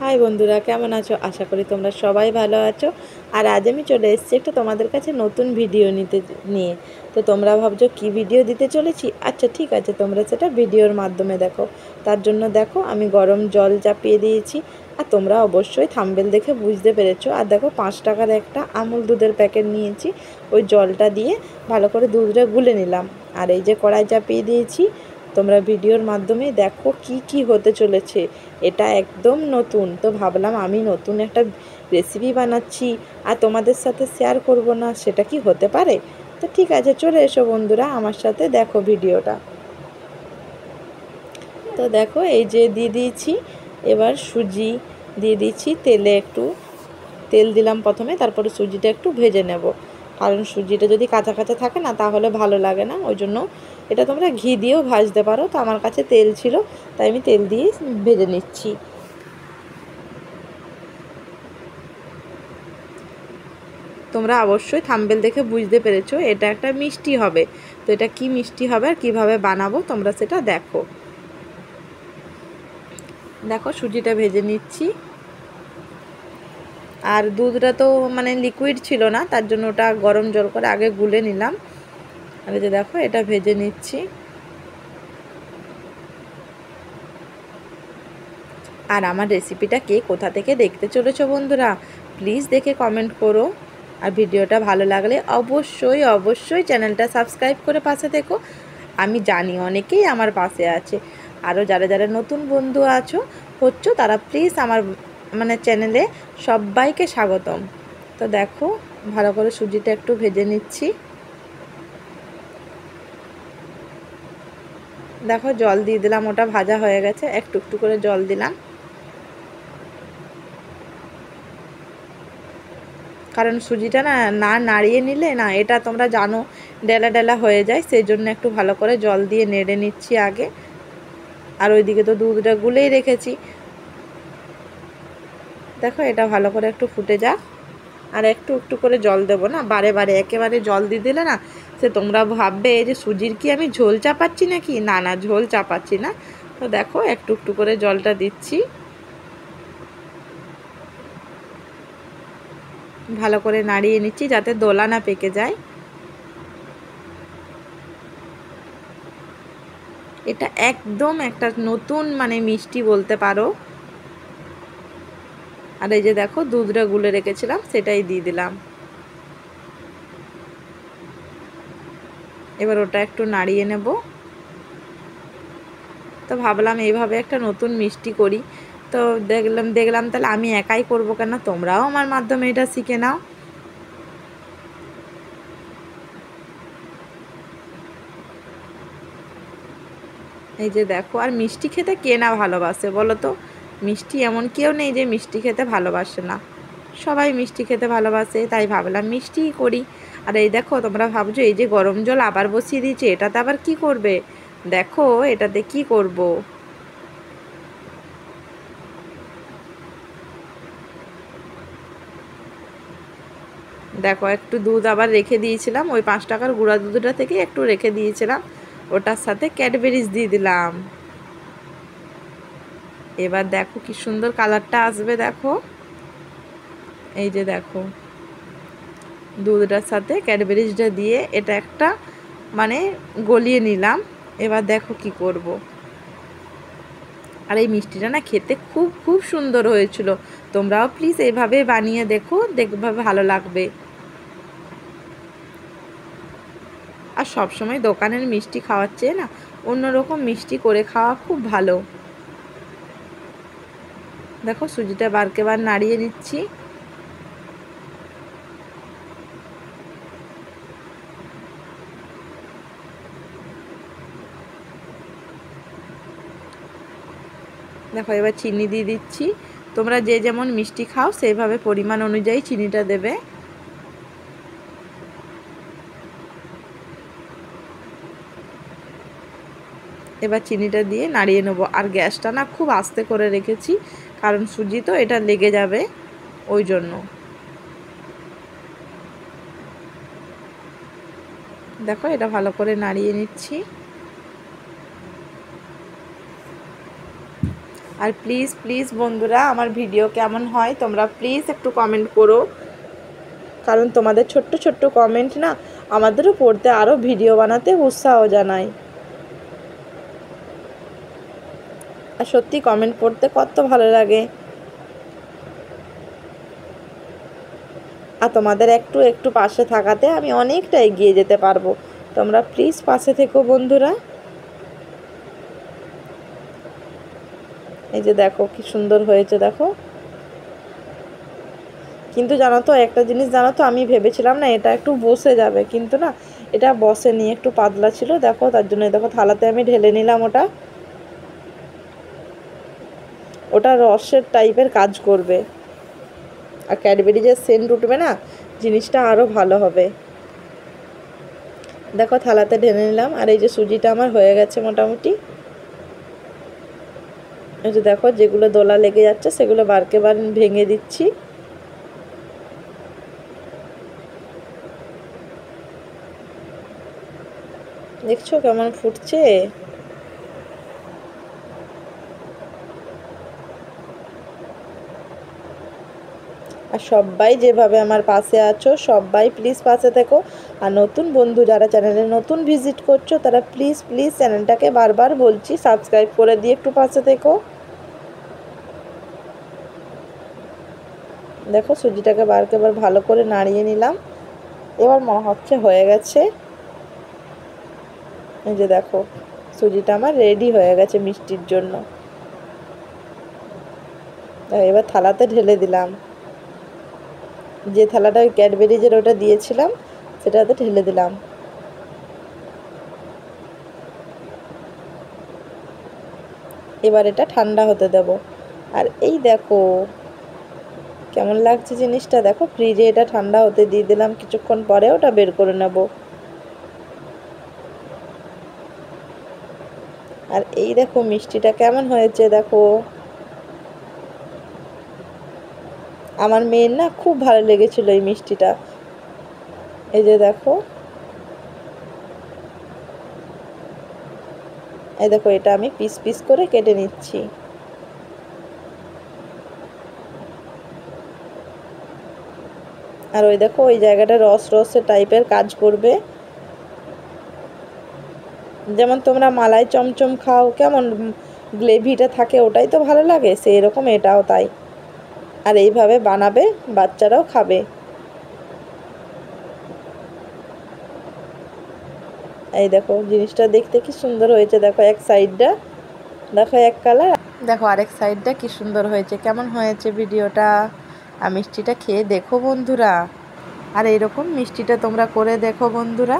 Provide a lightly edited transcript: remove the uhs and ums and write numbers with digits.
High বন্ধুরা, কেমন আছো? আশা করি তোমরা সবাই ভালো আছো। আর আজ আমি চলে এসেছি একটা তোমাদের কাছে নতুন ভিডিও নিয়ে। তো তোমরা ভাবছো কি ভিডিও দিতে চলেছি? আচ্ছা ঠিক আছে, তোমরা সেটা ভিডিওর মাধ্যমে দেখো। তার জন্য দেখো আমি গরম জল চাপিয়ে দিয়েছি। আর তোমরা অবশ্যই থাম্বনেল দেখে বুঝতে পেরেছো। আর দেখো 5 টাকার একটা আমুল দুধের প্যাকেট নিয়েছি। ওই জলটা দিয়ে ভালো করে দুধটা গুলে নিলাম। আর এই যে কড়াই চাপিয়ে দিয়েছি, তোমরা ভিডিওর মাধ্যমে দেখো কি কি হতে চলেছে। এটা একদম নতুন, তো ভাবলাম আমি নতুন একটা রেসিপি বানাচ্ছি আর তোমাদের সাথে শেয়ার করব না, সেটা কি হতে পারে? তো ঠিক আছে, চলে এসো বন্ধুরা আমার সাথে, দেখো ভিডিওটা। তো দেখো এই যে দিয়ে দিয়েছি, এবার সুজি দিয়ে দিচ্ছি তেলে। একটু তেল দিলাম প্রথমে, তারপরে সুজিটা একটু ভেজে নেব। কারণ সুজিটা যদি কাঁচা কাঁচা থাকে না তাহলে ভালো লাগে না, ওই জন্য এটা তোমরা ঘি দিয়েও ভাজতে পারো। তো আমার কাছে তেল ছিল তাই আমি তেল দিয়ে ভেজে নিচ্ছি। তোমরা অবশ্যই থাম্বনেল দেখে বুঝতে পেরেছো এটা একটা মিষ্টি হবে। তো এটা কি মিষ্টি হবে আর কীভাবে বানাবো তোমরা সেটা দেখো। দেখো সুজিটা ভেজে নিচ্ছি। আর দুধটা তো মানে লিকুইড ছিল না, তার জন্য ওটা গরম জল করে আগে গুলে নিলাম। আর এই যে দেখো এটা ভেজে নিচ্ছি। আর আমার রেসিপিটা কে কোথা থেকে দেখতে চলেছো বন্ধুরা, প্লিজ দেখে কমেন্ট করো। আর ভিডিওটা ভালো লাগলে অবশ্যই অবশ্যই চ্যানেলটা সাবস্ক্রাইব করে পাশে থেকো। আমি জানি অনেকেই আমার পাশে আছে। আরও যারা যারা নতুন বন্ধু হচ্ছ তারা প্লিজ আমার মানে চ্যানেলে সবাইকে স্বাগতম। তো দেখো ভালো করে সুজিটা একটু ভেজে নিচ্ছি। দেখো জল দিয়ে দিলাম, ওটা ভাজা হয়ে গেছে, একটু একটু করে জল দিলাম। কারণ সুজিটা না না নাড়িয়ে নিলে না, এটা তোমরা জানো ডেলা ডেলা হয়ে যায়, সেই জন্য একটু ভালো করে জল দিয়ে নেড়ে নিচ্ছি আগে। আর ওইদিকে তো দুধটা গুলেই রেখেছি। দেখো এটা ভালো করে একটু ফুটে যাক। আর একটু একটু করে জল দেবো না, বারে বারে একেবারে জল দিয়ে দিলে না সে তোমরা ভাববে এই যে সুজির কি আমি ঝোল চাপাচ্ছি নাকি। না না, ঝোল চাপাচ্ছি না। তো দেখো একটু একটু করে জলটা দিচ্ছি। ভালো করে নাড়িয়ে নিচ্ছি যাতে দোলা না পেকে যায়। এটা একদম একটা নতুন মানে মিষ্টি বলতে পারো। আর এই যে দেখো দুধটা গুলে রেখেছিলাম সেটাই দিয়ে দিলাম। এবার ওটা একটু নাড়িয়ে নেব। তো ভাবলাম এইভাবে একটা নতুন মিষ্টি করি। তো দেখলাম তাহলে আমি একাই করব কেন, তোমরাও আমার মাধ্যমে এটা শিখে নাও। এই যে দেখো, আর মিষ্টি খেতে কে না ভালোবাসে বলো তো? মিষ্টি এমন কেউ নেই যে মিষ্টি খেতে ভালোবাসে না, সবাই মিষ্টি খেতে ভালোবাসে, তাই ভাবলাম মিষ্টিই করি। আর এই দেখো তোমরা ভাবছো এই যে গরম জল আবার বসিয়ে দিয়েছি, এটাতে আবার কি করবে? দেখো এটাতে কি করব। দেখো একটু দুধ আবার রেখে দিয়েছিলাম, ওই 5 টাকার গুঁড়া দুধটা থেকে একটু রেখে দিয়েছিলাম, ওটার সাথে ক্যাডবেরিজ দিয়ে দিলাম। এবার দেখো কি সুন্দর কালারটা আসবে। দেখো এই যে দেখো দুধটার সাথে ক্যাডবেরিজটা দিয়ে এটা একটা মানে গলিয়ে নিলাম। এবার দেখো কি করব। আর এই মিষ্টিটা না খেতে খুব খুব সুন্দর হয়েছিল। তোমরাও প্লিজ এইভাবে বানিয়ে দেখো, দেখবে ভালো লাগবে। আর সবসময় দোকানের মিষ্টি খাওয়ার চেয়ে না অন্যরকম মিষ্টি করে খাওয়া খুব ভালো। দেখো সুজিটা বারকে বার নাড়িয়ে নিচ্ছি। দেখো এবার চিনি দিয়ে দিচ্ছি। তোমরা যে যেমন মিষ্টি খাও সেইভাবে পরিমাণ অনুযায়ী চিনিটা দেবে। এবার চিনিটা দিয়ে নাড়িয়ে নেবো। আর গ্যাসটা না খুব আস্তে করে রেখেছি, কারণ সুজি তো এটা লেগে যাবে, ওই জন্য। দেখো এটা ভালো করে নাড়িয়ে নিচ্ছি। আর প্লিজ প্লিজ বন্ধুরা আমার ভিডিও কেমন হয় তোমরা প্লিজ একটু কমেন্ট করো, কারণ তোমাদের ছোট্ট ছোট্ট কমেন্ট না আমাদেরও পড়তে আরও ভিডিও বানাতে উৎসাহ জানায়। আর সত্যি কমেন্ট পড়তে কত ভালো লাগে। আর তোমাদের একটু একটু পাশে থাকাতে আমি অনেকটা এগিয়ে যেতে পারবো। তোমরা প্লিজ পাশে থেকো বন্ধুরা। এই যে দেখো কি সুন্দর হয়েছে দেখো। কিন্তু জানো তো একটা জিনিস জানো তো, আমি ভেবেছিলাম না এটা একটু বসে যাবে, কিন্তু না এটা বসেনি, একটু পাতলা ছিল দেখো, তার জন্য দেখো থালাতে আমি ঢেলে নিলাম। ওটা রসের টাইপের কাজ করবে, আর ক্যাডবেরি যে সেন্ট উঠবে না জিনিসটা আরও ভালো হবে। দেখো থালাতে ঢেলে নিলাম। আর এই যে সুজিটা আমার হয়ে গেছে মোটামুটি। এই যে দেখো যেগুলো দোলা লেগে যাচ্ছে সেগুলো বারকে বার ভেঙে দিচ্ছি। দেখছো কেমন ফুটছে। আর সবাই যেভাবে আমার পাশে আছো সবাই প্লিজ পাশে থেকো। আর নতুন বন্ধু যারা চ্যানেলে নতুন ভিজিট করছো তারা প্লিজ প্লিজ চ্যানেলটাকে বারবার বলছি সাবস্ক্রাইব করে দিয়ে একটু পাশে থেকো। দেখো সুজিটাকে বারকে বার ভালো করে নাড়িয়ে নিলাম। এবার মনে হচ্ছে হয়ে গেছে। এই যে দেখো সুজিটা আমার রেডি হয়ে গেছে মিষ্টির জন্য। এবার থালাতে ঢেলে দিলাম। যে থালাটা ওই ক্যাডবেরিজের ওটা দিয়েছিলাম সেটাতে ঢেলে দিলাম। এবার এটা ঠান্ডা হতে দেব। আর এই দেখো কেমন লাগছে জিনিসটা। দেখো ফ্রিজে এটা ঠান্ডা হতে দিয়ে দিলাম, কিছুক্ষণ পরে ওটা বের করে নেব। আর এই দেখো মিষ্টিটা কেমন হয়েছে দেখো। আমার মেয়ের না খুব ভালো লেগেছিল এই মিষ্টিটা। এই যে দেখো, এই দেখো এটা আমি পিস পিস করে কেটে নিচ্ছি। আর ওই দেখো ওই জায়গাটা রস রসের টাইপের কাজ করবে। যেমন তোমরা মালাই চমচম খাও কেমন গ্রেভিটা থাকে ওটাই তো ভালো লাগে, সেই রকম এটাও তাই। আর এইভাবে বানাবে বাচ্চারাও খাবে। এই দেখো জিনিসটা দেখতে কি সুন্দর হয়েছে। দেখো এক সাইডটা দেখো এক কালার, দেখো আরেক সাইডটা কি সুন্দর হয়েছে। কেমন হয়েছে ভিডিওটা। আর মিষ্টিটা খেয়ে দেখো বন্ধুরা। আর এইরকম মিষ্টিটা তোমরা করে দেখো বন্ধুরা।